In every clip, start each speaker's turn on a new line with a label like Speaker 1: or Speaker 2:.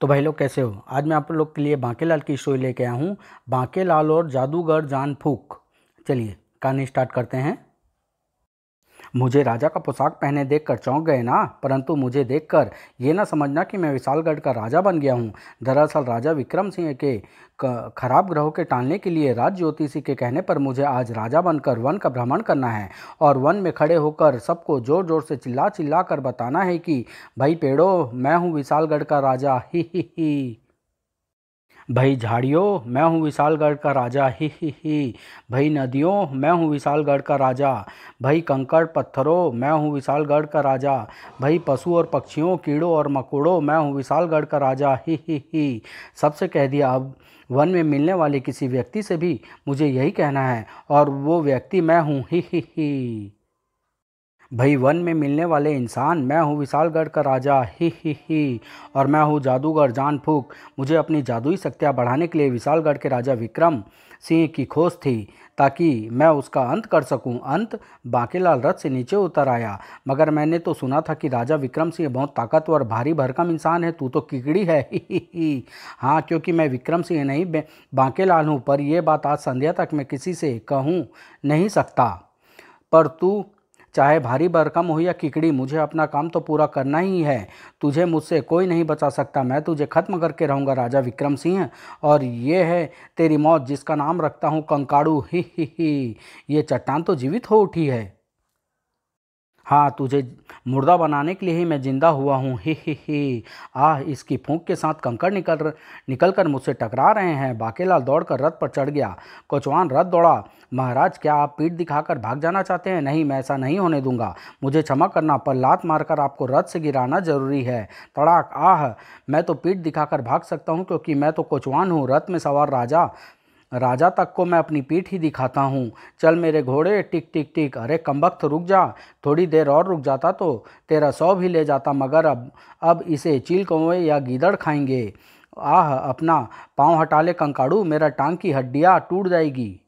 Speaker 1: तो भाई लोग कैसे हो। आज मैं आप लोग के लिए बांकेलाल की स्टोरी लेके आया हूँ, बांकेलाल और जादूगर जान फूक। चलिए कहानी स्टार्ट करते हैं। मुझे राजा का पोशाक पहने देखकर चौंक गए ना, परंतु मुझे देखकर ये ना समझना कि मैं विशालगढ़ का राजा बन गया हूँ। दरअसल राजा विक्रम सिंह के खराब ग्रहों के टालने के लिए राज ज्योतिषी के कहने पर मुझे आज राजा बनकर वन का भ्रमण करना है और वन में खड़े होकर सबको जोर जोर से चिल्ला चिल्ला कर बताना है कि भाई पेड़ों, मैं हूँ विशालगढ़ का राजा, ही। भाई झाड़ियों, मैं हूँ विशालगढ़ का राजा, ही। भाई नदियों, मैं हूँ विशालगढ़ का राजा। भाई कंकड़ पत्थरों, मैं हूँ विशालगढ़ का राजा। भाई पशु और पक्षियों, कीड़ों और मकोड़ों, मैं हूँ विशालगढ़ का राजा, ही। सबसे कह दिया। अब वन में मिलने वाले किसी व्यक्ति से भी मुझे यही कहना है और वो व्यक्ति मैं हूँ, ही। भाई वन में मिलने वाले इंसान, मैं हूँ विशालगढ़ का राजा, ही। और मैं हूँ जादूगर जान फूक। मुझे अपनी जादुई शक्तियाँ बढ़ाने के लिए विशालगढ़ के राजा विक्रम सिंह की खोज थी ताकि मैं उसका अंत कर सकूं। अंत? बांकेलाल रथ से नीचे उतर आया। मगर मैंने तो सुना था कि राजा विक्रम सिंह बहुत ताकतवर भारी भरकम इंसान है, तू तो किकड़ी है, ही। हाँ, क्योंकि मैं विक्रम सिंह नहीं बांकेलाल हूँ, पर यह बात आज संध्या तक मैं किसी से कहूँ नहीं सकता। पर तू चाहे भारी भरकम हो या किकड़ी, मुझे अपना काम तो पूरा करना ही है। तुझे मुझसे कोई नहीं बचा सकता। मैं तुझे खत्म करके रहूँगा राजा विक्रम सिंह। और ये है तेरी मौत, जिसका नाम रखता हूँ कंकाड़ू, ही। ये चट्टान तो जीवित हो उठी है। हाँ, तुझे मुर्दा बनाने के लिए ही मैं जिंदा हुआ हूँ, ही। आह, इसकी फूंक के साथ कंकड़ निकल कर मुझसे टकरा रहे हैं। बांकेलाल दौड़कर रथ पर चढ़ गया। कोचवान रथ दौड़ा। महाराज, क्या आप पीठ दिखाकर भाग जाना चाहते हैं? नहीं, मैं ऐसा नहीं होने दूंगा। मुझे क्षमा करना, पर लात मारकर आपको रथ से गिराना जरूरी है। तड़ाक! आह, मैं तो पीठ दिखाकर भाग सकता हूँ क्योंकि मैं तो कोचवान हूँ, रथ में सवार राजा। राजा तक को मैं अपनी पीठ ही दिखाता हूँ। चल मेरे घोड़े, टिक टिक टिक। अरे कमबख्त, रुक जा। थोड़ी देर और रुक जाता तो तेरा 100 भी ले जाता, मगर अब इसे चील कौवे या गीदड़ खाएंगे। आह, अपना पाँव हटा ले कंकाड़ू, मेरा टांग की हड्डियाँ टूट जाएगी।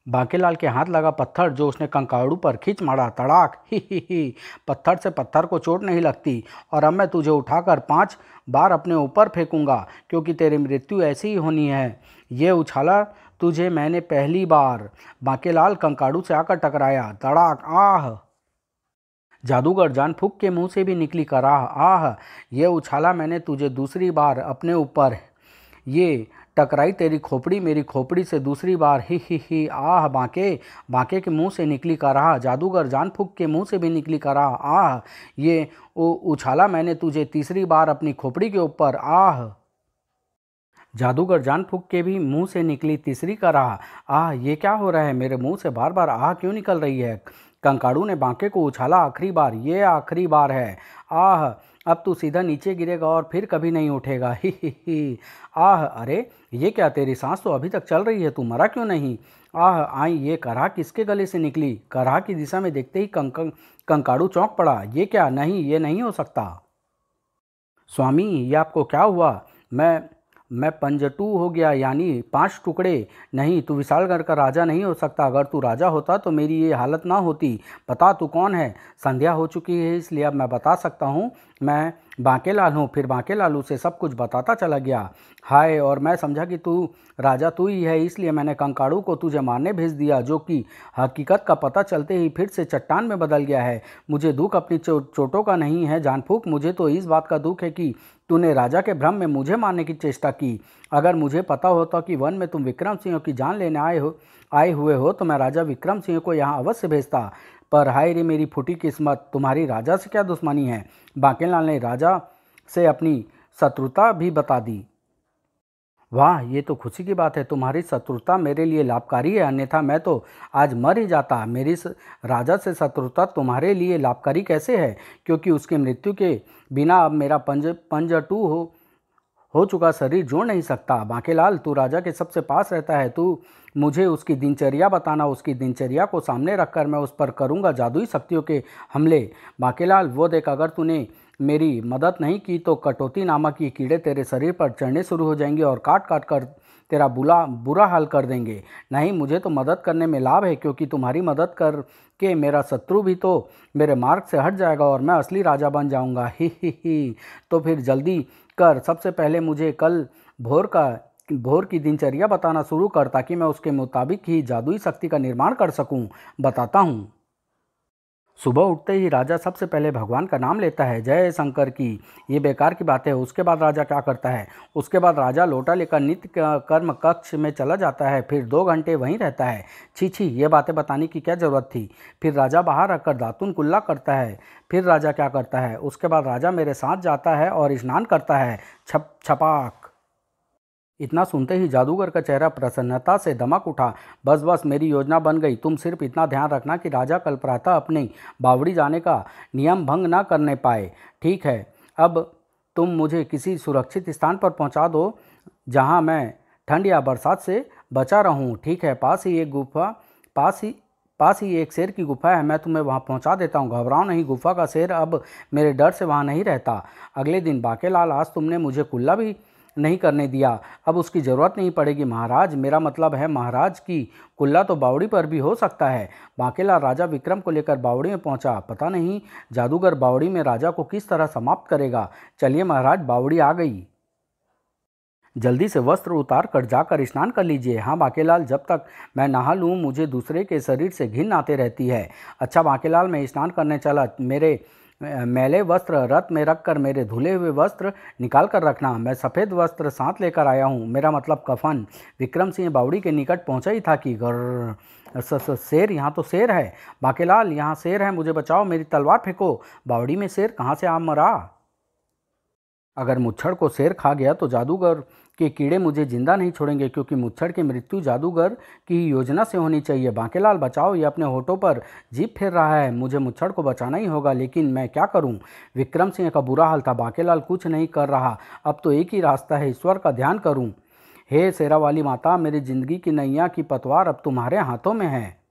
Speaker 1: बांकेलाल के हाथ लगा पत्थर जो उसने कंकाड़ू पर खींच मारा। तड़ाक! ही। पत्थर से पत्थर को चोट नहीं लगती। और अब मैं तुझे उठाकर 5 बार अपने ऊपर फेंकूंगा, क्योंकि तेरी मृत्यु ऐसी ही होनी है। ये उछाला तुझे मैंने पहली बार। बांकेलाल कंकाड़ू से आकर टकराया। तड़ाक! आह! जादूगर जान फूक के मुंह से भी निकली कराह। आह! ये उछाला मैंने तुझे दूसरी बार अपने ऊपर। ये टकराई तेरी खोपड़ी मेरी खोपड़ी से दूसरी बार, ही। आह! बांके के मुंह से निकली कराह। जादूगर जान फूक के मुंह से भी निकली कराह। आह! ये उछाला मैंने तुझे तीसरी बार अपनी खोपड़ी के ऊपर। आह! जादूगर जान फूक के भी मुंह से निकली तीसरी कराह। आह! ये क्या हो रहा है? मेरे मुंह से बार बार आह क्यों निकल रही है? कंकाड़ू ने बांके को उछाला। आखिरी बार, ये आखिरी बार है। आह! अब तू सीधा नीचे गिरेगा और फिर कभी नहीं उठेगा, ही। आह! अरे ये क्या, तेरी सांस तो अभी तक चल रही है, तू मरा क्यों नहीं? आह! आई, ये कराह किसके गले से निकली? कराह की दिशा में देखते ही कंकाड़ू चौंक पड़ा। ये क्या? नहीं, ये नहीं हो सकता। स्वामी, ये आपको क्या हुआ? मैं पंजटू हो गया, यानी 5 टुकड़े। नहीं, तू विशालगढ़ का राजा नहीं हो सकता। अगर तू राजा होता तो मेरी ये हालत ना होती। बता, तू कौन है? संध्या हो चुकी है, इसलिए अब मैं बता सकता हूँ। मैं बांकेलाल हूँ। फिर बांकेलाल उसे सब कुछ बताता चला गया। हाय, और मैं समझा कि तू राजा तू ही है, इसलिए मैंने कंकाड़ू को तुझे मारने भेज दिया, जो कि हकीकत का पता चलते ही फिर से चट्टान में बदल गया है। मुझे दुख अपनी चोटों का नहीं है जानफूक, मुझे तो इस बात का दुख है कि तूने राजा के भ्रम में मुझे मारने की चेष्टा की। अगर मुझे पता होता कि वन में तुम विक्रम सिंह की जान लेने आए हुए हो तो मैं राजा विक्रम सिंह को यहाँ अवश्य भेजता। पर हाय रे मेरी फूटी किस्मत, तुम्हारी राजा से क्या दुश्मनी है? बांकेलाल ने राजा से अपनी शत्रुता भी बता दी। वाह, ये तो खुशी की बात है। तुम्हारी शत्रुता मेरे लिए लाभकारी है, अन्यथा मैं तो आज मर ही जाता। राजा से शत्रुता तुम्हारे लिए लाभकारी कैसे है? क्योंकि उसकी मृत्यु के बिना अब मेरा पंजटू हो चुका शरीर जोड़ नहीं सकता। बांकेलाल, तू राजा के सबसे पास रहता है, तू मुझे उसकी दिनचर्या बताना। उसकी दिनचर्या को सामने रखकर मैं उस पर करूँगा जादुई शक्तियों के हमले। बांकेलाल, वो देख, अगर तूने मेरी मदद नहीं की तो कटौती नामक ये कीड़े तेरे शरीर पर चढ़ने शुरू हो जाएंगे और काट काट कर तेरा बुरा हाल कर देंगे। नहीं, मुझे तो मदद करने में लाभ है, क्योंकि तुम्हारी मदद करके मेरा शत्रु भी तो मेरे मार्ग से हट जाएगा और मैं असली राजा बन जाऊंगा, ही। तो फिर जल्दी कर सबसे पहले मुझे कल भोर की दिनचर्या बताना शुरू कर, ताकि मैं उसके मुताबिक ही जादुई शक्ति का निर्माण कर सकूं। बताता हूँ। सुबह उठते ही राजा सबसे पहले भगवान का नाम लेता है, जय शंकर की। ये बेकार की बात है। उसके बाद राजा क्या करता है? उसके बाद राजा लोटा लेकर नित्य कर्म कक्ष में चला जाता है, फिर 2 घंटे वहीं रहता है। छी छी, ये बातें बताने की क्या जरूरत थी? फिर राजा बाहर रखकर दातुन कुल्ला करता है। फिर राजा क्या करता है? उसके बाद राजा मेरे साथ जाता है और स्नान करता है। छपाक। इतना सुनते ही जादूगर का चेहरा प्रसन्नता से दमक उठा। बस बस, मेरी योजना बन गई। तुम सिर्फ इतना ध्यान रखना कि राजा कल प्रातः अपनी बावड़ी जाने का नियम भंग ना करने पाए। ठीक है, अब तुम मुझे किसी सुरक्षित स्थान पर पहुंचा दो, जहां मैं ठंड या बरसात से बचा रहूं। ठीक है, पास ही एक शेर की गुफा है, मैं तुम्हें वहां पहुंचा देता हूं। घबराओ नहीं, गुफा का शेर अब मेरे डर से वहां नहीं रहता। अगले दिन, बांकेलाल, आज तुमने मुझे कुल्ला भी नहीं करने दिया, अब उसकी ज़रूरत नहीं पड़ेगी महाराज। मेरा मतलब है महाराज की कुल्ला तो बावड़ी पर भी हो सकता है। बांकेलाल राजा विक्रम को लेकर बावड़ी में पहुंचा। पता नहीं जादूगर बावड़ी में राजा को किस तरह समाप्त करेगा। चलिए महाराज, बावड़ी आ गई। जल्दी से वस्त्र उतार कर जाकर स्नान कर लीजिए। हाँ बांकेलाल, जब तक मैं नहा लूँ मुझे दूसरे के शरीर से घिन आते रहती है। अच्छा बांकेलाल, मैं स्नान करने चला। मेरे मैले वस्त्र रथ में रखकर मेरे धुले हुए वस्त्र निकाल कर रखना। मैं सफ़ेद वस्त्र साथ लेकर आया हूँ, मेरा मतलब कफन। विक्रम सिंह बावड़ी के निकट पहुँचा ही था कि शेर, यहाँ तो शेर है। बांकेलाल, यहाँ शेर है, मुझे बचाओ, मेरी तलवार फेंको। बावड़ी में शेर कहाँ से आ मरा? अगर मुच्छड़ को शेर खा गया तो जादूगर के कीड़े मुझे जिंदा नहीं छोड़ेंगे, क्योंकि मुच्छड़ की मृत्यु जादूगर की योजना से होनी चाहिए। बांकेलाल बचाओ, ये अपने होठों पर जीभ फेर रहा है। मुझे मुच्छड़ को बचाना ही होगा, लेकिन मैं क्या करूं? विक्रम सिंह का बुरा हाल था। बांकेलाल कुछ नहीं कर रहा। अब तो एक ही रास्ता है, ईश्वर का ध्यान करूं। हे शेरा वाली माता, मेरी जिंदगी की नैया की पतवार अब तुम्हारे हाथों में है।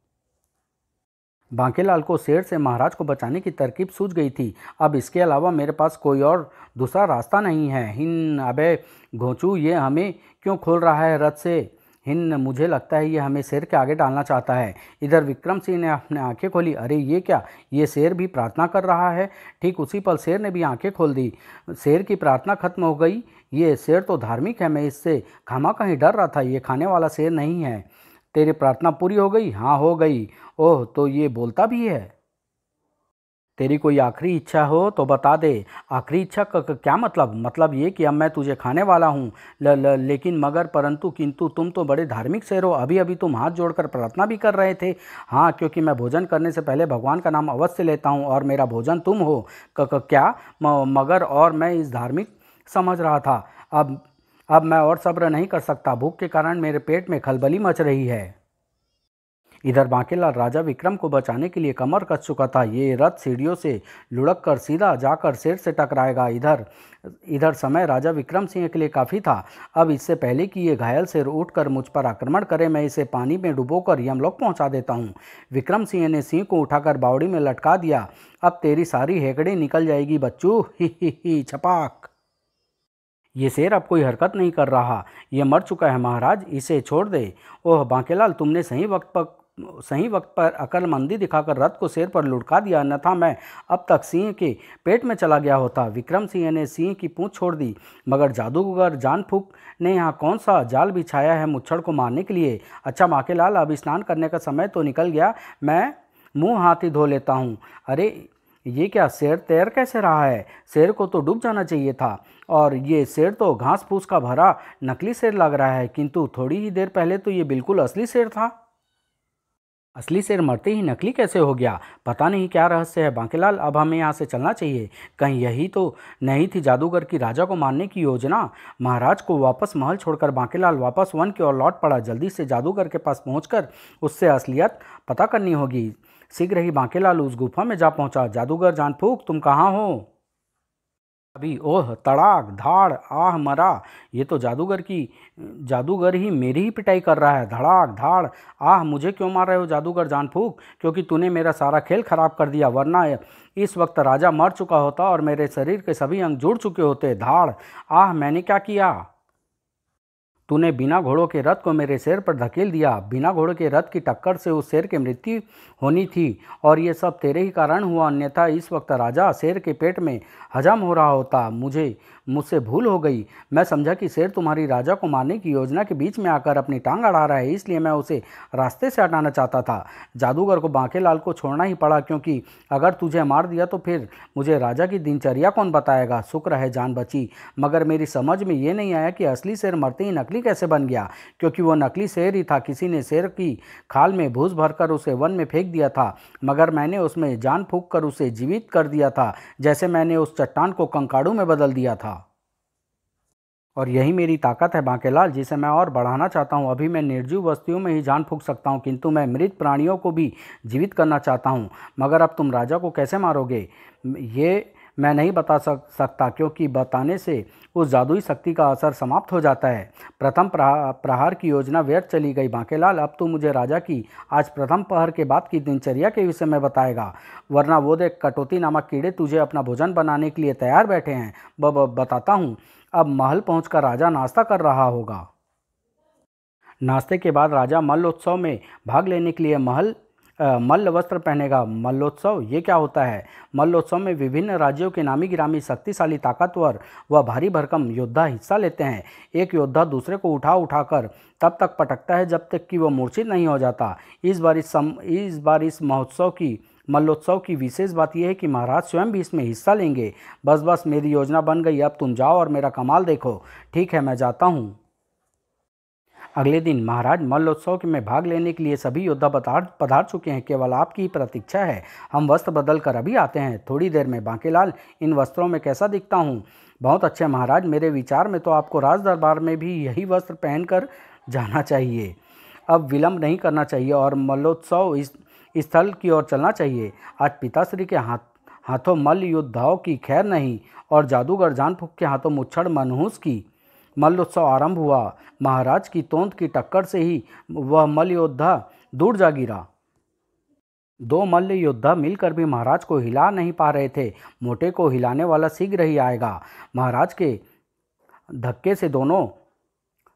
Speaker 1: बांकेलाल को शेर से महाराज को बचाने की तरकीब सूझ गई थी। अब इसके अलावा मेरे पास कोई और दूसरा रास्ता नहीं है। हिन, अबे घोंचू, ये हमें क्यों खोल रहा है रथ से? हिन, मुझे लगता है ये हमें शेर के आगे डालना चाहता है। इधर विक्रम सिंह ने अपने आंखें खोली। अरे ये क्या, ये शेर भी प्रार्थना कर रहा है? ठीक उसी पल शेर ने भी आंखें खोल दी। शेर की प्रार्थना खत्म हो गई। ये शेर तो धार्मिक है, मैं इससे खामा कहीं डर रहा था। ये खाने वाला शेर नहीं है। तेरी प्रार्थना पूरी हो गई? हाँ हो गई। ओह, तो ये बोलता भी है। तेरी कोई आखिरी इच्छा हो तो बता दे। आखिरी इच्छा का क्या मतलब? मतलब ये कि अब मैं तुझे खाने वाला हूँ। लेकिन मगर परंतु किंतु, तुम तो बड़े धार्मिक शेर हो। अभी अभी तुम हाथ जोड़कर प्रार्थना भी कर रहे थे। हाँ, क्योंकि मैं भोजन करने से पहले भगवान का नाम अवश्य लेता हूँ, और मेरा भोजन तुम हो। क्या? मगर और मैं इस धार्मिक समझ रहा था। अब मैं और सब्र नहीं कर सकता। भूख के कारण मेरे पेट में खलबली मच रही है। इधर बांकेलाल राजा विक्रम को बचाने के लिए कमर कस चुका था। ये रथ सीढ़ियों से लुढ़क कर सीधा जाकर शेर से टकराएगा। इधर समय राजा विक्रम सिंह के लिए काफ़ी था। अब इससे पहले कि ये घायल शेर उठकर मुझ पर आक्रमण करे, मैं इसे पानी में डुबोकर यमलोक पहुंचा देता हूँ। विक्रम सिंह ने सिंह को उठाकर बावड़ी में लटका दिया। अब तेरी सारी हेकड़ी निकल जाएगी बच्चू। ही छपाक। ये शेर अब कोई हरकत नहीं कर रहा। ये मर चुका है महाराज, इसे छोड़ दे। ओह बांकेलाल, तुमने सही वक्त पर अक्लमंदी दिखाकर रथ को शेर पर लुढ़का दिया, अन्यथा मैं अब तक सिंह के पेट में चला गया होता। विक्रम सिंह ने सिंह की पूंछ छोड़ दी। मगर जादूगर जान फूक ने यहाँ कौन सा जाल बिछाया है मुच्छड़ को मारने के लिए? अच्छा बांकेलाल, अब स्नान करने का समय तो निकल गया, मैं मुँह हाथ ही धो लेता हूँ। अरे ये क्या, शेर तैर कैसे रहा है? शेर को तो डूब जाना चाहिए था। और ये शेर तो घास फूस का भरा नकली शेर लग रहा है, किंतु थोड़ी ही देर पहले तो ये बिल्कुल असली शेर था। असली शेर मरते ही नकली कैसे हो गया? पता नहीं क्या रहस्य है। बांकेलाल, अब हमें यहाँ से चलना चाहिए। कहीं यही तो नहीं थी जादूगर की राजा को मारने की योजना? महाराज को वापस महल छोड़कर बांकेलाल वापस वन की ओर लौट पड़ा। जल्दी से जादूगर के पास पहुंचकर उससे असलियत पता करनी होगी। शीघ्र ही बांकेलाल उस गुफा में जा पहुंचा। जादूगर जान फूक, तुम कहाँ हो? अभी, ओह तड़ाक धाड़, आह मरा। ये तो जादूगर ही मेरी ही पिटाई कर रहा है। धड़ाक धाड़, आह, मुझे क्यों मार रहे हो जादूगर जान फूक? क्योंकि तूने मेरा सारा खेल खराब कर दिया, वरना इस वक्त राजा मर चुका होता और मेरे शरीर के सभी अंग जुड़ चुके होते। धाड़, आह, मैंने क्या किया? तूने बिना घोड़ों के रथ को मेरे शेर पर धकेल दिया। बिना घोड़ों के रथ की टक्कर से उस शेर की मृत्यु होनी थी, और ये सब तेरे ही कारण हुआ, अन्यथा इस वक्त राजा शेर के पेट में हजम हो रहा होता। मुझसे भूल हो गई। मैं समझा कि शेर तुम्हारी राजा को मारने की योजना के बीच में आकर अपनी टांग अड़ा रहा है, इसलिए मैं उसे रास्ते से हटाना चाहता था। जादूगर को बांकेलाल को छोड़ना ही पड़ा, क्योंकि अगर तुझे मार दिया तो फिर मुझे राजा की दिनचर्या कौन बताएगा। शुक्र है जान बची, मगर मेरी समझ में ये नहीं आया कि असली शेर मरते ही नकली कैसे बन गया, क्योंकि वो नकली शेर ही था। किसी ने शेर की खाल में भूस भरकर उसे वन में फेंक दिया था, मगर मैंने उसमें जान फूंक कर उसे जीवित कर दिया था, जैसे मैंने उस चट्टान को कंकाड़ू में बदल दिया था। और यही मेरी ताकत है बांकेलाल, जिसे मैं और बढ़ाना चाहता हूँ। अभी मैं निर्जीव वस्तुओं में ही जान फूंक सकता हूँ, किंतु मैं मृत प्राणियों को भी जीवित करना चाहता हूँ। मगर अब तुम राजा को कैसे मारोगे, ये मैं नहीं बता सकता, क्योंकि बताने से उस जादुई शक्ति का असर समाप्त हो जाता है। प्रथम प्रहार की योजना व्यर्थ चली गई बांकेलाल। अब तू मुझे राजा की आज प्रथम प्रहर के बाद की दिनचर्या के विषय में बताएगा, वरना वो देख कटौती नामक कीड़े तुझे अपना भोजन बनाने के लिए तैयार बैठे हैं। बताता हूँ। अब महल पहुंचकर राजा नाश्ता कर रहा होगा। नाश्ते के बाद राजा मल्लोत्सव में भाग लेने के लिए मल्ल वस्त्र पहनेगा। मल्लोत्सव ये क्या होता है? मल्लोत्सव में विभिन्न राज्यों के नामी गिरामी शक्तिशाली ताकतवर व भारी भरकम योद्धा हिस्सा लेते हैं। एक योद्धा दूसरे को उठाकर तब तक पटकता है जब तक कि वह मूर्छित नहीं हो जाता। इस बार इस मल्लोत्सव की विशेष बात यह है कि महाराज स्वयं भी इसमें हिस्सा लेंगे। बस मेरी योजना बन गई। अब तुम जाओ और मेरा कमाल देखो। ठीक है, मैं जाता हूँ। अगले दिन महाराज मल्लोत्सव में भाग लेने के लिए सभी योद्धा पधार चुके हैं। केवल आपकी प्रतीक्षा है। हम वस्त्र बदल कर अभी आते हैं। थोड़ी देर में। बांकेलाल, इन वस्त्रों में कैसा दिखता हूँ? बहुत अच्छे महाराज। मेरे विचार में तो आपको राज दरबार में भी यही वस्त्र पहनकर जाना चाहिए। अब विलंब नहीं करना चाहिए और मल्लोत्सव स्थल की ओर चलना चाहिए। आज पिताश्री के हाथों मल्ल योद्धाओं की खैर नहीं, और जादूगर जानफूंक के हाथों मुच्छड़ मनहूस की। मल्लोत्सव आरंभ हुआ। महाराज की तोंद की टक्कर से ही वह मल्ल योद्धा दूर जा गिरा। दो मल्ल योद्धा मिलकर भी महाराज को हिला नहीं पा रहे थे। मोटे को हिलाने वाला शीघ्र ही आएगा। महाराज के धक्के से दोनों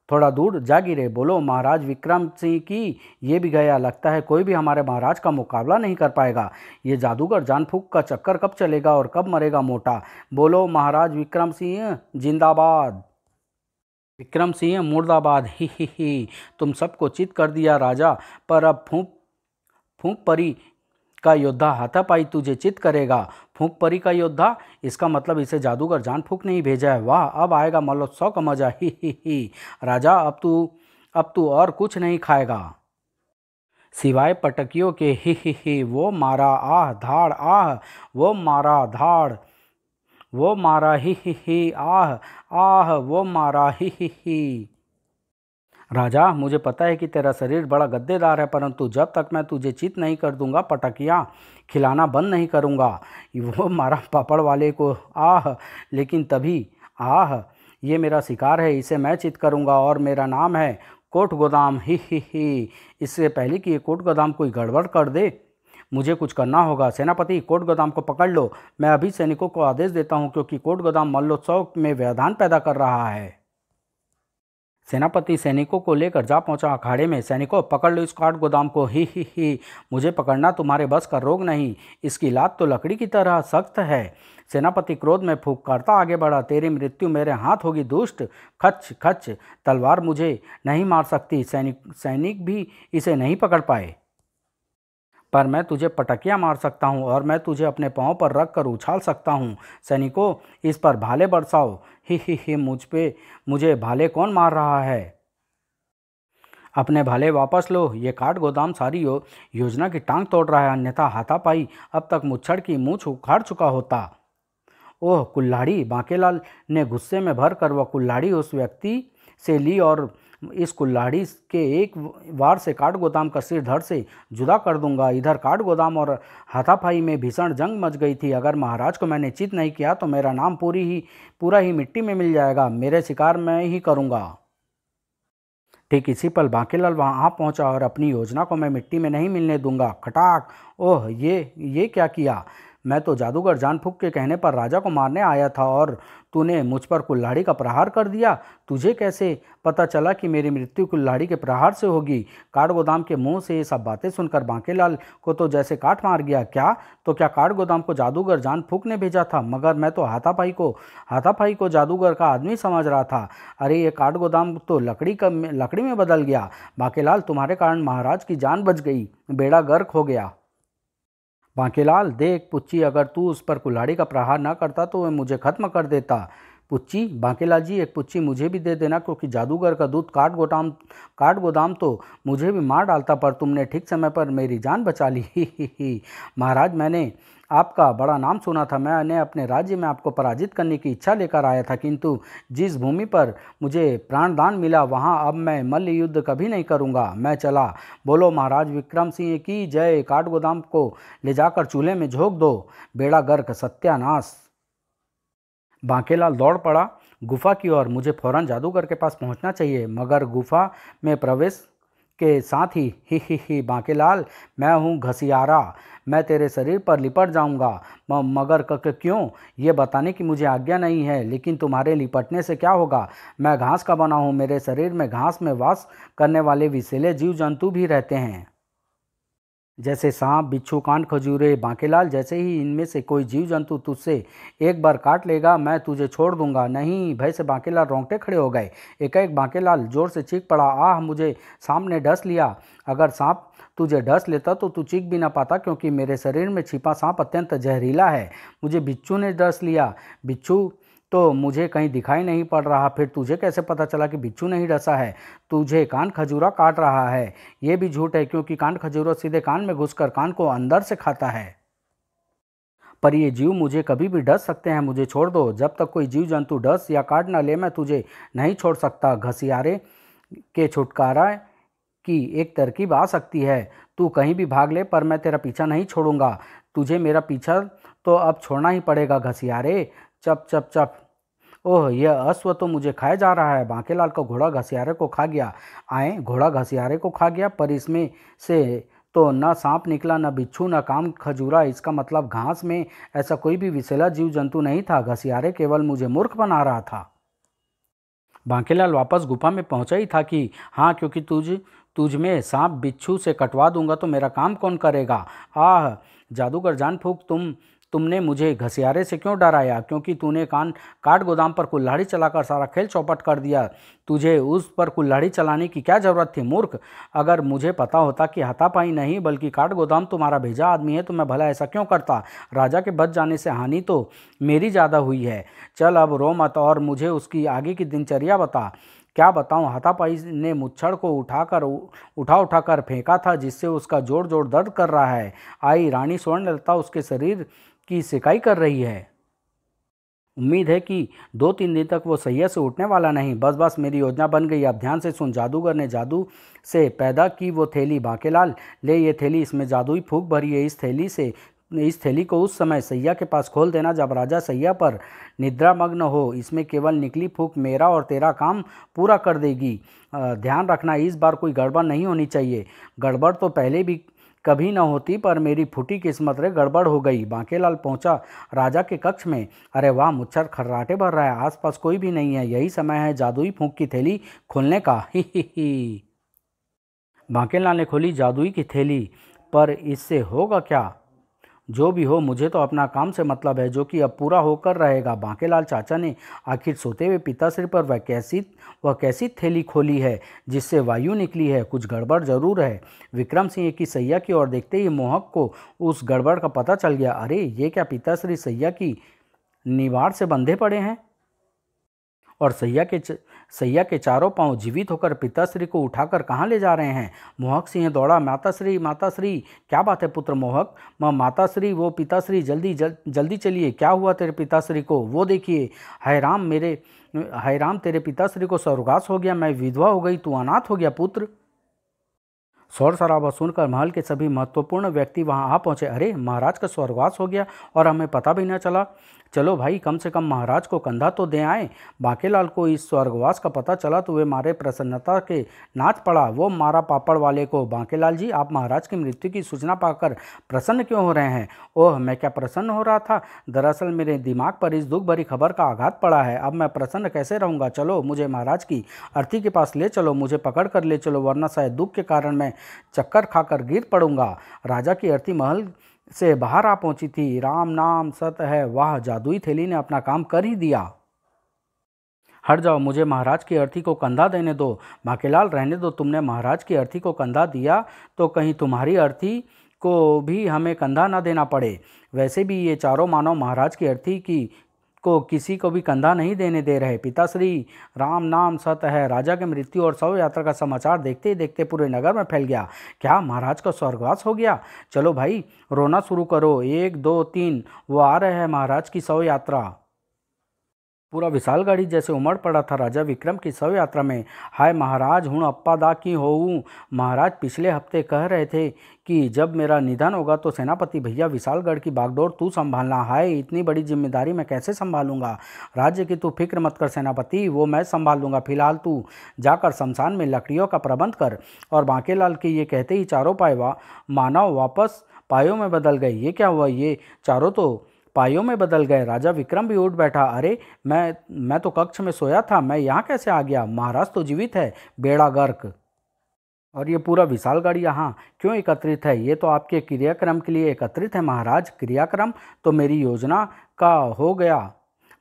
Speaker 1: थोड़ा दूर जा गिरे। बोलो महाराज विक्रम सिंह की ये भी गया। लगता है कोई भी हमारे महाराज का मुकाबला नहीं कर पाएगा। ये जादूगर जानफूंक का चक्कर कब चलेगा और कब मरेगा मोटा। बोलो महाराज विक्रम सिंह जिंदाबाद। विक्रम सिंह मुर्दाबाद। ही तुम सबको चित कर दिया राजा, पर अब फूंक परी का योद्धा हाथापाई तुझे चित करेगा। फूंक परी का योद्धा, इसका मतलब इसे जादूगर जानफूंक नहीं भेजा है। वाह, अब आएगा मल्लोत्सव का मजा। ही राजा, अब तू और कुछ नहीं खाएगा सिवाय पटकियों के। ही वो मारा आह धाड़, आह वो मारा धाड़, वो मारा ही आह आह वो मारा ही। राजा, मुझे पता है कि तेरा शरीर बड़ा गद्देदार है, परंतु जब तक मैं तुझे चित नहीं कर दूंगा पटकियाँ खिलाना बंद नहीं करूंगा। वो मारा पापड़ वाले को आह, लेकिन तभी आह, ये मेरा शिकार है, इसे मैं चित करूंगा और मेरा नाम है कोट गोदाम। ही इससे पहले कि ये कोट गोदाम कोई गड़बड़ कर दे, मुझे कुछ करना होगा। सेनापति, कोट गोदाम को पकड़ लो। मैं अभी सैनिकों को आदेश देता हूँ, क्योंकि कोट गोदाम मल्लोत्सव में व्यवधान पैदा कर रहा है। सेनापति सैनिकों को लेकर जा पहुंचा अखाड़े में। सैनिकों, पकड़ लो इस काठ गोदाम को। ही मुझे पकड़ना तुम्हारे बस का रोग नहीं। इसकी लात तो लकड़ी की तरह सख्त है। सेनापति क्रोध में फूंकता आगे बढ़ा। तेरी मृत्यु मेरे हाथ होगी दुष्ट। खच खच, तलवार मुझे नहीं मार सकती। सैनिक भी इसे नहीं पकड़ पाए, पर मैं तुझे पटकियाँ मार सकता हूँ और मैं तुझे अपने पाँव पर रख कर उछाल सकता हूँ। सैनिकों, इस पर भाले बरसाओ। ही मुझे भाले कौन मार रहा है? अपने भाले वापस लो। ये काठ गोदाम सारी योजना की टांग तोड़ रहा है, अन्यथा हाथापाई अब तक मुच्छड़ की मूंछ उखाड़ चुका होता। ओह कुल्हाड़ी! बांकेलाल ने गुस्से में भर कर वह कुल्हाड़ी उस व्यक्ति से ली और इस कुल्हाड़ी के एक वार से काठ गोदाम का सिर धड़ से जुदा कर दूंगा। इधर काठ गोदाम और हाथापाई में भीषण जंग मच गई थी। अगर महाराज को मैंने चित नहीं किया तो मेरा नाम पूरा ही मिट्टी में मिल जाएगा। मेरे शिकार मैं ही करूंगा। ठीक इसी पल बांकेलाल वहां आ पहुंचा और अपनी योजना को मैं मिट्टी में नहीं मिलने दूंगा। खटाक! ओह, ये क्या किया? मैं तो जादूगर जान फूक के कहने पर राजा को मारने आया था और तूने मुझ पर कुल्हाड़ी का प्रहार कर दिया। तुझे कैसे पता चला कि मेरी मृत्यु कुल्हाड़ी के प्रहार से होगी? काठगोदाम के मुंह से ये सब बातें सुनकर बांकेलाल को तो जैसे काट मार गया। क्या तो क्या काठगोदाम को जादूगर जान फूक ने भेजा था? मगर मैं तो हाथापाई को जादूगर का आदमी समझ रहा था। अरे ये काठगोदाम तो लकड़ी में बदल गया। बांकेलाल, तुम्हारे कारण महाराज की जान बच गई, बेड़ा गर्क हो गया। बांकेलाल, देख पुच्ची, अगर तू उस पर कुल्हाड़ी का प्रहार न करता तो वह मुझे खत्म कर देता। पुच्ची, बांकेलाल जी, एक पुच्ची मुझे भी दे देना, क्योंकि जादूगर का दूध काठगोदाम तो मुझे भी मार डालता, पर तुमने ठीक समय पर मेरी जान बचा ली। ही महाराज, मैंने आपका बड़ा नाम सुना था। मैंने अपने राज्य में आपको पराजित करने की इच्छा लेकर आया था, किंतु जिस भूमि पर मुझे प्राणदान मिला वहां अब मैं मल्ल युद्ध कभी नहीं करूंगा। मैं चला। बोलो महाराज विक्रम सिंह की जय। काठगोदाम को ले जाकर चूल्हे में झोंक दो। बेड़ा गर्क, सत्यानाश। बांकेलाल दौड़ पड़ा गुफा की ओर। मुझे फौरन जादूगर के पास पहुंचना चाहिए। मगर गुफा में प्रवेश के साथ ही बांकेलाल, मैं हूँ घसियारा, मैं तेरे शरीर पर लिपट जाऊंगा। मगर क्यों? ये बताने की मुझे आज्ञा नहीं है, लेकिन तुम्हारे लिपटने से क्या होगा? मैं घास का बना हूँ। मेरे शरीर में घास में वास करने वाले विषैले जीव जंतु भी रहते हैं, जैसे सांप, बिच्छू, कान खजूरे। बांकेलाल, जैसे ही इनमें से कोई जीव जंतु तुझसे एक बार काट लेगा मैं तुझे छोड़ दूंगा। नहीं। भय से बांकेलाल रोंगटे खड़े हो गए। एकाएक बांकेलाल जोर से चीख पड़ा, आह, मुझे सांप ने डस लिया। अगर सांप तुझे डस लेता तो तू चीख भी ना पाता, क्योंकि मेरे शरीर में छिपा सांप अत्यंत जहरीला है। मुझे बिच्छू ने डस लिया। बिच्छू तो मुझे कहीं दिखाई नहीं पड़ रहा, फिर तुझे कैसे पता चला कि बिच्छू नहीं डसा है? तुझे कान खजूरा काट रहा है। ये भी झूठ है, क्योंकि कान खजूरा सीधे कान में घुसकर कान को अंदर से खाता है। पर ये जीव मुझे कभी भी डस सकते हैं। मुझे छोड़ दो। जब तक कोई जीव जंतु डस या काट न ले मैं तुझे नहीं छोड़ सकता। घसियारे के छुटकारा की एक तरकीब आ सकती है। तू कहीं भी भाग ले, पर मैं तेरा पीछा नहीं छोड़ूंगा। तुझे मेरा पीछा तो अब छोड़ना ही पड़ेगा घसियारे। चप चप चप। ओह, यह अश्व तो मुझे खाए जा रहा है। बांकेलाल का घोड़ा घसियारे को खा गया। घोड़ा घसियारे को खा गया, पर इसमें से तो न सांप निकला, न बिच्छू, न काम खजूरा। इसका मतलब घास में ऐसा कोई भी विषैला जीव जंतु नहीं था। घसियारे केवल मुझे मूर्ख बना रहा था। बांकेलाल वापस गुफा में पहुंचा ही था कि हाँ, क्योंकि तुझ में सांप बिच्छू से कटवा दूंगा तो मेरा काम कौन करेगा? आह, जादूगर जान फूक, तुमने मुझे घसियारे से क्यों डराया? क्योंकि तूने काठगोदाम पर कुल्हाड़ी चलाकर सारा खेल चौपट कर दिया। तुझे उस पर कुल्हाड़ी चलाने की क्या जरूरत थी, मूर्ख? अगर मुझे पता होता कि हाथापाई नहीं बल्कि काठगोदाम तुम्हारा भेजा आदमी है तो मैं भला ऐसा क्यों करता? राजा के बच जाने से हानि तो मेरी ज़्यादा हुई है। चल अब रो मत और मुझे उसकी आगे की दिनचर्या बता। क्या बताऊं? हाथापाई ने मुच्छड़ को उठा उठाकर फेंका था, जिससे उसका जोर जोर दर्द कर रहा है। आई रानी स्वर्णलता उसके शरीर की सिकाई कर रही है। उम्मीद है कि 2-3 दिन तक वो सैया से उठने वाला नहीं। बस मेरी योजना बन गई। अब ध्यान से सुन। जादूगर ने जादू से पैदा की वो थैली। बांकेलाल, ले ये थैली, इसमें जादुई फूंक भरी है। इस थैली को उस समय सैया के पास खोल देना जब राजा सैया पर निद्रामग्न हो। इसमें केवल निकली फूंक मेरा और तेरा काम पूरा कर देगी। ध्यान रखना, इस बार कोई गड़बड़ नहीं होनी चाहिए। गड़बड़ तो पहले भी कभी न होती, पर मेरी फूटी किस्मत रे गड़बड़ हो गई। बांकेलाल पहुंचा राजा के कक्ष में। अरे वाह, मुच्छर खर्राटे भर रहा है। आसपास कोई भी नहीं है। यही समय है जादुई फूंक की थैली खोलने का। ही। बांकेलाल ने खोली जादुई की थैली। पर इससे होगा क्या? जो भी हो, मुझे तो अपना काम से मतलब है, जो कि अब पूरा होकर रहेगा। बांकेलाल चाचा ने आखिर सोते हुए पिताश्री पर वह कैसी थैली खोली है जिससे वायु निकली है? कुछ गड़बड़ जरूर है। विक्रम सिंह की सैया की ओर देखते ही मोहक को उस गड़बड़ का पता चल गया। अरे ये क्या, पिताश्री सैया की निवाड़ से बंधे पड़े हैं और सैया के चारों पांव जीवित होकर पिताश्री को उठाकर कहाँ ले जा रहे हैं? मोहक सिंह दौड़ा। माताश्री, माताश्री, क्या बात है पुत्र मोहक? माताश्री, वो पिताश्री, जल्दी चलिए। क्या हुआ तेरे पिताश्री को? वो देखिए। हाय राम, तेरे पिताश्री को स्वर्गवास हो गया। मैं विधवा हो गई, तू अनाथ हो गया पुत्र। शोर शराबा सुनकर महल के सभी महत्वपूर्ण व्यक्ति वहां आ पहुंचे। अरे, महाराज का स्वर्गवास हो गया और हमें पता भी न चला। चलो भाई, कम से कम महाराज को कंधा तो दे आए। बांकेलाल को इस स्वर्गवास का पता चला तो वे मारे प्रसन्नता के नाच पड़ा। वो मारा पापड़ वाले को, बांकेलाल जी, आप महाराज की मृत्यु की सूचना पाकर प्रसन्न क्यों हो रहे हैं? ओह, मैं क्या प्रसन्न हो रहा था? दरअसल मेरे दिमाग पर इस दुख भरी खबर का आघात पड़ा है। अब मैं प्रसन्न कैसे रहूँगा? चलो मुझे महाराज की अर्थी के पास ले चलो, मुझे पकड़ कर ले चलो, वरना शायद दुख के कारण मैं चक्कर खाकर गिर पड़ूंगा। राजा की अर्थी महल से बाहर आ पहुंची थी। राम नाम सत है, वाह, जादुई थैली ने अपना काम कर ही दिया। हट जाओ, मुझे महाराज की अर्थी को कंधा देने दो। बांकेलाल, रहने दो, तुमने महाराज की अर्थी को कंधा दिया तो कहीं तुम्हारी अर्थी को भी हमें कंधा न देना पड़े। वैसे भी ये चारों मानव महाराज की अर्थी की को किसी को भी कंधा नहीं देने दे रहे। पिताश्री, राम नाम सत्य है। राजा की मृत्यु और शव यात्रा का समाचार देखते ही देखते पूरे नगर में फैल गया। क्या महाराज का स्वर्गवास हो गया? चलो भाई, रोना शुरू करो। 1 2 3, वो आ रहे हैं महाराज की शव यात्रा। पूरा विशालगढ़ी जैसे उमड़ पड़ा था राजा विक्रम की शव यात्रा में। हाय महाराज, हूँ अप्पा दा की होऊं। महाराज पिछले हफ्ते कह रहे थे कि जब मेरा निधन होगा तो सेनापति भैया विशालगढ़ की बागडोर तू संभालना। हाय, इतनी बड़ी जिम्मेदारी मैं कैसे संभालूंगा? राज्य की तू फिक्र मत कर सेनापति, वो मैं संभाल लूँगा। फिलहाल तू जाकर शमशान में लकड़ियों का प्रबंध कर। और बांकेलाल के ये कहते ही चारों मानव वापस पायों में बदल गए। ये क्या हुआ? ये चारों तो पायों में बदल गए। राजा विक्रम भी उठ बैठा। अरे, मैं तो कक्ष में सोया था, मैं यहाँ कैसे आ गया? महाराज तो जीवित है, बेड़ा गर्क। और ये पूरा विशालगढ़ यहाँ क्यों एकत्रित है? ये तो आपके क्रियाक्रम के लिए एकत्रित है महाराज। क्रियाक्रम तो मेरी योजना का हो गया।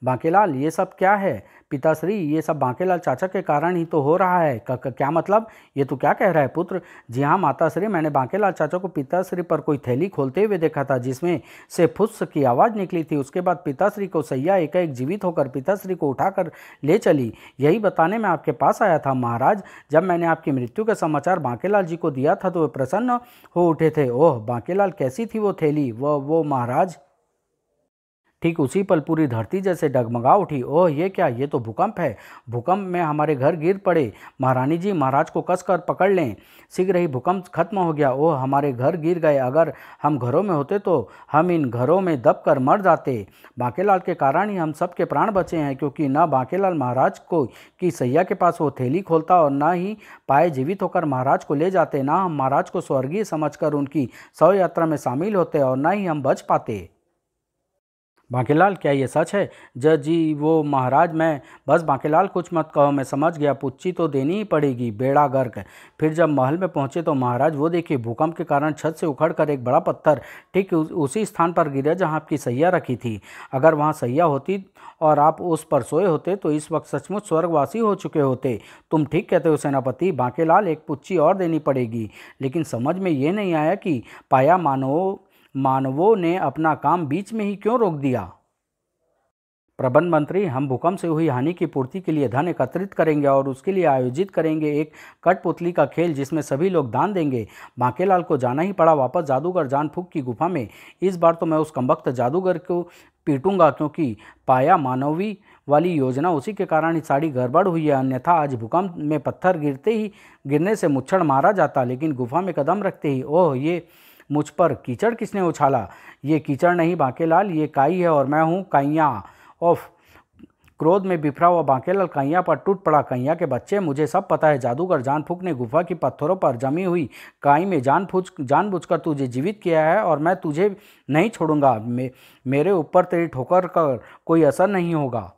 Speaker 1: बांकेलाल, ये सब क्या है? पिताश्री, ये सब बांकेलाल चाचा के कारण ही तो हो रहा है। क्या मतलब? ये तो क्या कह रहा है पुत्र? जी हाँ माताश्री, मैंने बांकेलाल चाचा को पिताश्री पर कोई थैली खोलते हुए देखा था जिसमें से फुस्स की आवाज़ निकली थी। उसके बाद पिताश्री को सैया एकाएक जीवित होकर पिताश्री को उठाकर ले चली। यही बताने मैं आपके पास आया था महाराज। जब मैंने आपकी मृत्यु का समाचार बांकेलाल जी को दिया था तो वे प्रसन्न हो उठे थे। ओह बांकेलाल, कैसी थी वो थैली? वो महाराज। ठीक उसी पल पूरी धरती जैसे डगमगा उठी। ओह, ये क्या? ये तो भूकंप है। भूकंप में हमारे घर गिर पड़े। महारानी जी, महाराज को कसकर पकड़ लें, शीघ्र ही भूकंप खत्म हो गया। ओह, हमारे घर गिर गए। अगर हम घरों में होते तो हम इन घरों में दबकर मर जाते। बांकेलाल के कारण ही हम सबके प्राण बचे हैं, क्योंकि न बांकेलाल महाराज को की सैया के पास वो थैली खोलता और न ही पाए जीवित होकर महाराज को ले जाते। ना हम महाराज को स्वर्गीय समझकर उनकी शव यात्रा में शामिल होते और न ही हम बच पाते। बांकेलाल, क्या ये सच है? जज जी, वो महाराज, मैं बस बांकेलाल कुछ मत कहो, मैं समझ गया। पुच्ची तो देनी ही पड़ेगी, बेड़ा गर्क। फिर जब महल में पहुंचे तो महाराज वो देखिए, भूकंप के कारण छत से उखड़कर एक बड़ा पत्थर ठीक उसी स्थान पर गिरा जहां आपकी सैया रखी थी। अगर वहां सैया होती और आप उस पर सोए होते तो इस वक्त सचमुच स्वर्गवासी हो चुके होते। तुम ठीक कहते हो सेनापति। बांकेलाल, एक पुच्ची और देनी पड़ेगी। लेकिन समझ में ये नहीं आया कि पाया मानवों ने अपना काम बीच में ही क्यों रोक दिया? प्रबंध मंत्री, हम भूकंप से हुई हानि की पूर्ति के लिए धन एकत्रित करेंगे और उसके लिए आयोजित करेंगे एक कठपुतली का खेल जिसमें सभी लोग दान देंगे। बांकेलाल को जाना ही पड़ा वापस जादूगर जान फूक की गुफा में। इस बार तो मैं उस कमबख्त जादूगर को पीटूंगा, क्योंकि पाया मानवी वाली योजना उसी के कारण ही सारी गड़बड़ हुई है। अन्यथा आज भूकंप में पत्थर गिरने से मुच्छड़ मारा जाता, लेकिन गुफा में कदम रखते ही ओह, ये मुझ पर कीचड़ किसने उछाला? ये कीचड़ नहीं बांकेलाल, ये काई है और मैं हूँ काइयाँ। ओफ! क्रोध में बिफरा हुआ बांकेलाल काइयाँ पर टूट पड़ा। काइयाँ के बच्चे, मुझे सब पता है। जादूगर जानफूक ने गुफा की पत्थरों पर जमी हुई काई में जानबूझकर तुझे जीवित किया है और मैं तुझे नहीं छोड़ूंगा। मेरे ऊपर तेरी ठोकर का कोई असर नहीं होगा,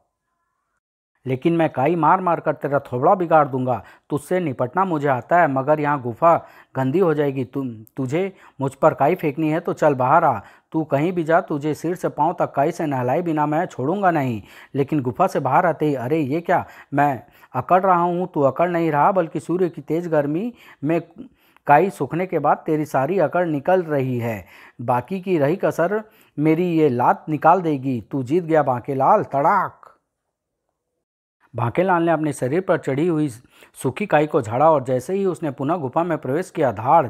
Speaker 1: लेकिन मैं काई मार मार कर तेरा थोबड़ा बिगाड़ दूंगा। तुझसे निपटना मुझे आता है, मगर यहाँ गुफा गंदी हो जाएगी। तुझे मुझ पर काई फेंकनी है तो चल बाहर आ। तू कहीं भी जा, तुझे सिर से पांव तक काई से नहलाए बिना मैं छोड़ूंगा नहीं। लेकिन गुफा से बाहर आते ही, अरे ये क्या? मैं अकड़ रहा हूँ? तू अकड़ नहीं रहा, बल्कि सूर्य की तेज गर्मी में काई सूखने के बाद तेरी सारी अकड़ निकल रही है। बाकी की रही कसर मेरी ये लात निकाल देगी। तू जीत गया बांकेलाल। तड़ाक! भांकेलाल ने अपने शरीर पर चढ़ी हुई सूखी काई को झाड़ा और जैसे ही उसने पुनः गुफा में प्रवेश किया, धाड़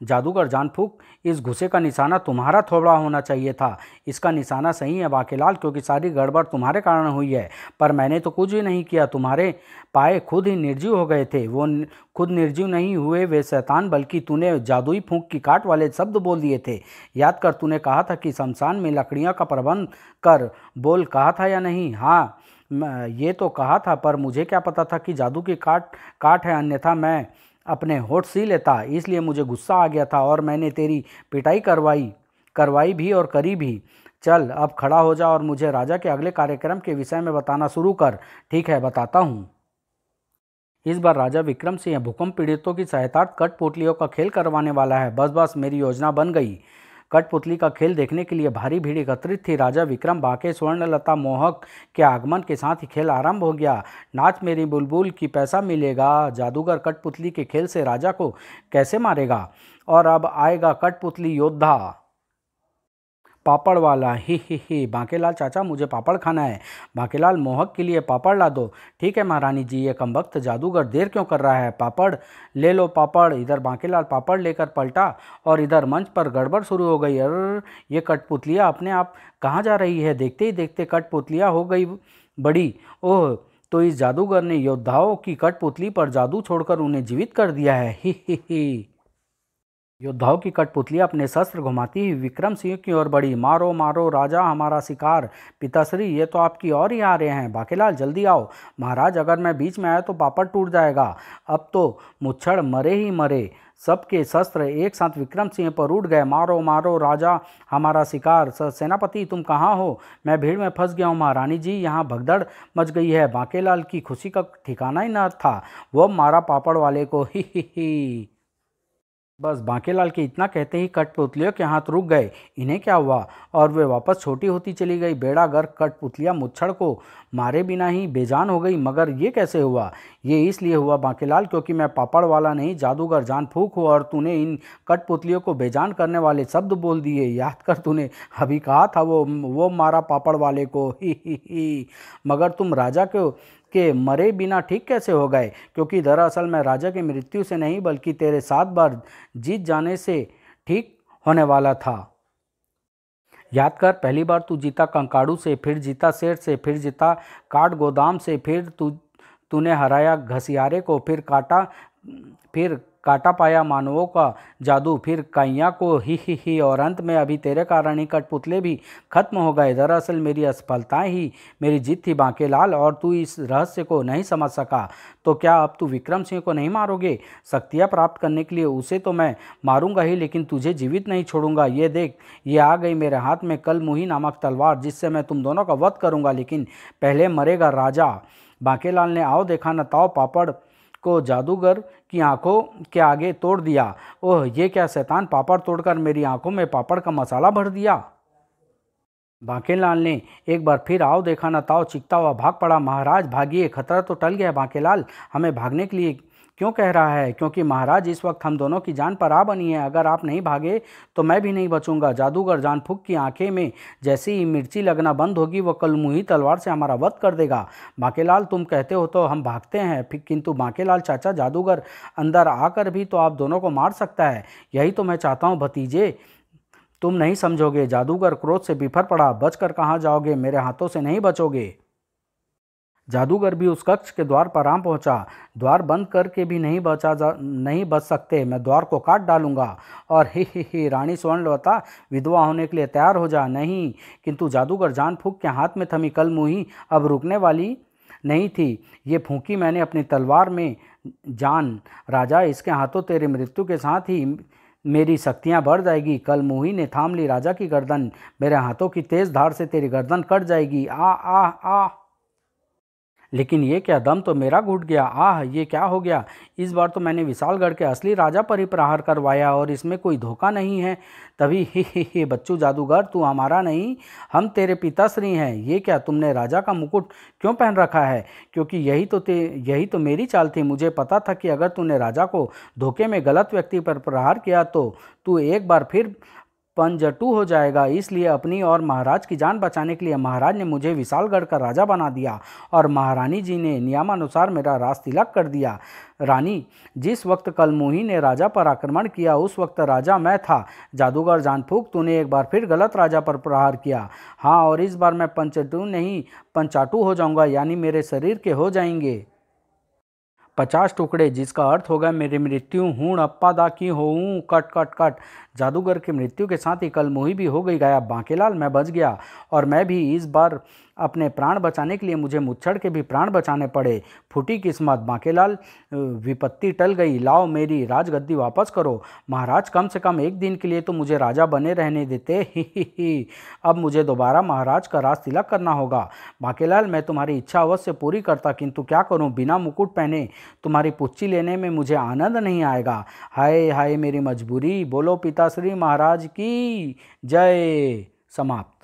Speaker 1: जादूगर जान फूंक, इस घुसे का निशाना तुम्हारा थोबड़ा होना चाहिए था। इसका निशाना सही है भांकेलाल, क्योंकि सारी गड़बड़ तुम्हारे कारण हुई है, पर मैंने तो कुछ भी नहीं किया। तुम्हारे पाए खुद ही निर्जीव हो गए थे। वो खुद निर्जीव नहीं हुए वे शैतान, बल्कि तूने जादुई फूंक की काट वाले शब्द बोल दिए थे। याद कर, तूने कहा था कि शमशान में लकड़ियों का प्रबंध कर। बोल, कहा था या नहीं? हाँ, ये तो कहा था, पर मुझे क्या पता था कि जादू की काट है, अन्यथा मैं अपने होठ सी लेता। इसलिए मुझे गुस्सा आ गया था और मैंने तेरी पिटाई करवाई भी और करी भी। चल अब खड़ा हो जा और मुझे राजा के अगले कार्यक्रम के विषय में बताना शुरू कर। ठीक है, बताता हूँ। इस बार राजा विक्रम सिंह भूकंप पीड़ितों की सहायतार्थ कठपुतलियों का खेल करवाने वाला है। बस बस, मेरी योजना बन गई। कठपुतली का खेल देखने के लिए भारी भीड़ एकत्रित थी। राजा विक्रम बाके स्वर्णलता मोहक के आगमन के साथ ही खेल आरंभ हो गया। नाच मेरी बुलबुल की पैसा मिलेगा। जादूगर कठपुतली के खेल से राजा को कैसे मारेगा? और अब आएगा कठपुतली योद्धा पापड़ वाला। ही बांकेलाल चाचा, मुझे पापड़ खाना है। बांकेलाल, मोहक के लिए पापड़ ला दो। ठीक है महारानी जी, ये कमबख्त जादूगर देर क्यों कर रहा है? पापड़ ले लो, पापड़। इधर बांकेलाल पापड़ लेकर पलटा और इधर मंच पर गड़बड़ शुरू हो गई। अरे, ये कठपुतलियाँ अपने आप कहाँ जा रही है? देखते ही देखते कठपुतलियाँ हो गई बड़ी। ओह, तो इस जादूगर ने योद्धाओं की कठपुतली पर जादू छोड़कर उन्हें जीवित कर दिया है। ही योद्धाओं की कठपुतलियां अपने शस्त्र घुमाती हुई विक्रम सिंह की ओर बढ़ी। मारो मारो राजा, हमारा शिकार। पिताश्री, ये तो आपकी ओर ही आ रहे हैं। बांकेलाल, जल्दी आओ। महाराज, अगर मैं बीच में आया तो पापड़ टूट जाएगा। अब तो मुच्छड़ मरे ही मरे। सबके शस्त्र एक साथ विक्रम सिंह पर उठ गए। मारो मारो राजा, हमारा शिकार। सेनापति, तुम कहाँ हो? मैं भीड़ में फंस गया हूँ महारानी जी, यहाँ भगदड़ मच गई है। बांकेलाल की खुशी का ठिकाना ही न था। वो मारा पापड़ वाले को। ही बस बांकेलाल के इतना कहते ही कठपुतलियों के हाथ रुक गए। इन्हें क्या हुआ? और वे वापस छोटी होती चली गई। बेड़ा गर्क कठपुतलियाँ मुच्छड़ को मारे बिना ही बेजान हो गई। मगर ये कैसे हुआ? ये इसलिए हुआ बांकेलाल, क्योंकि मैं पापड़ वाला नहीं, जादूगर जान फूंक हूँ और तूने इन कठपुतलियों को बेजान करने वाले शब्द बोल दिए। याद कर, तूने अभी कहा था वो मारा पापड़ वाले को। ही मगर तुम राजा के मरे बिना ठीक कैसे हो गए? क्योंकि दरअसल मैं राजा की मृत्यु से नहीं, बल्कि तेरे 7 बार जीत जाने से ठीक होने वाला था। याद कर, पहली बार तू जीता कंकाड़ू से, फिर जीता शेर से, फिर जीता काठ गोदाम से, फिर तूने हराया घसियारे को, फिर काटा पाया मानवों का जादू, फिर काइया को। ही और अंत में अभी तेरे कारण ही कठपुतले भी खत्म हो गए। दरअसल मेरी असफलताएं ही मेरी जीत थी बांकेलाल, और तू इस रहस्य को नहीं समझ सका। तो क्या अब तू विक्रम सिंह को नहीं मारोगे? शक्तियाँ प्राप्त करने के लिए उसे तो मैं मारूंगा ही, लेकिन तुझे जीवित नहीं छोड़ूंगा। ये देख, ये आ गई मेरे हाथ में कलमुही नामक तलवार, जिससे मैं तुम दोनों का वध करूंगा, लेकिन पहले मरेगा राजा। बांकेलाल ने आओ देखा न ताओ पापड़ को जादूगर की आंखों के आगे तोड़ दिया। ओह, ये क्या शैतान पापड़ तोड़कर मेरी आंखों में पापड़ का मसाला भर दिया। बांकेलाल ने एक बार फिर आओ देखा न ताओ चीखता हुआ भाग पड़ा। महाराज भागिए, खतरा तो टल गया। बांकेलाल हमें भागने के लिए क्यों कह रहा है? क्योंकि महाराज, इस वक्त हम दोनों की जान पर आ बनी है। अगर आप नहीं भागे तो मैं भी नहीं बचूंगा। जादूगर जान फूंक की आंखें में जैसे ही मिर्ची लगना बंद होगी, वो कलमुही तलवार से हमारा वध कर देगा। बांकेलाल, तुम कहते हो तो हम भागते हैं, किंतु बांकेलाल चाचा, जादूगर अंदर आकर भी तो आप दोनों को मार सकता है। यही तो मैं चाहता हूँ भतीजे, तुम नहीं समझोगे। जादूगर क्रोध से बिफर पड़ा। बचकर कहाँ जाओगे? मेरे हाथों से नहीं बचोगे। जादूगर भी उस कक्ष के द्वार पर आ पहुंचा। द्वार बंद करके भी नहीं बच सकते। मैं द्वार को काट डालूंगा। और ही रानी स्वर्णलता, विधवा होने के लिए तैयार हो जा। नहीं, किंतु जादूगर जान फूंक के हाथ में थमी कलमुही अब रुकने वाली नहीं थी। ये फूंकी मैंने अपनी तलवार में। जान राजा, इसके हाथों तेरी मृत्यु के साथ ही मेरी शक्तियाँ बढ़ जाएगी। कलमुही ने थाम ली राजा की गर्दन। मेरे हाथों की तेज धार से तेरी गर्दन कट जाएगी। आ आ आ लेकिन ये क्या, दम तो मेरा घुट गया। आह, ये क्या हो गया? इस बार तो मैंने विशालगढ़ के असली राजा पर ही प्रहार करवाया और इसमें कोई धोखा नहीं है। तभी ही बच्चू जादूगर, तू हमारा नहीं, हम तेरे पिताश्री हैं। ये क्या, तुमने राजा का मुकुट क्यों पहन रखा है? क्योंकि यही तो मेरी चाल थी। मुझे पता था कि अगर तूने राजा को धोखे में गलत व्यक्ति पर प्रहार किया तो तू एक बार फिर पंजटू हो जाएगा। इसलिए अपनी और महाराज की जान बचाने के लिए महाराज ने मुझे विशालगढ़ का राजा बना दिया और महारानी जी ने नियमानुसार मेरा राज तिलक कर दिया। रानी, जिस वक्त कलमुही ने राजा पर आक्रमण किया उस वक्त राजा मैं था। जादूगर जानफूक, तूने एक बार फिर गलत राजा पर प्रहार किया। हाँ, और इस बार मैं पंचटू नहीं पंचाटू हो जाऊंगा, यानी मेरे शरीर के हो जाएंगे 50 टुकड़े, जिसका अर्थ होगा मेरी मृत्यु। हूण अप्पा दा की होऊं, कट कट कट। जादूगर की मृत्यु के साथ ही कलमुही भी हो गई गायब। बांकेलाल, मैं बच गया, और मैं भी इस बार अपने प्राण बचाने के लिए मुझे मुच्छड़ के भी प्राण बचाने पड़े। फूटी किस्मत। बांकेलाल, विपत्ति टल गई, लाओ मेरी राजगद्दी वापस करो। महाराज, कम से कम एक दिन के लिए तो मुझे राजा बने रहने देते। ही। अब मुझे दोबारा महाराज का राज तिलक करना होगा। बांकेलाल, मैं तुम्हारी इच्छा अवश्य पूरी करता, किंतु क्या करूं, बिना मुकुट पहने तुम्हारी पुच्ची लेने में मुझे आनंद नहीं आएगा। हाय हाय मेरी मजबूरी। बोलो पिताश्री महाराज की जय। समाप्त।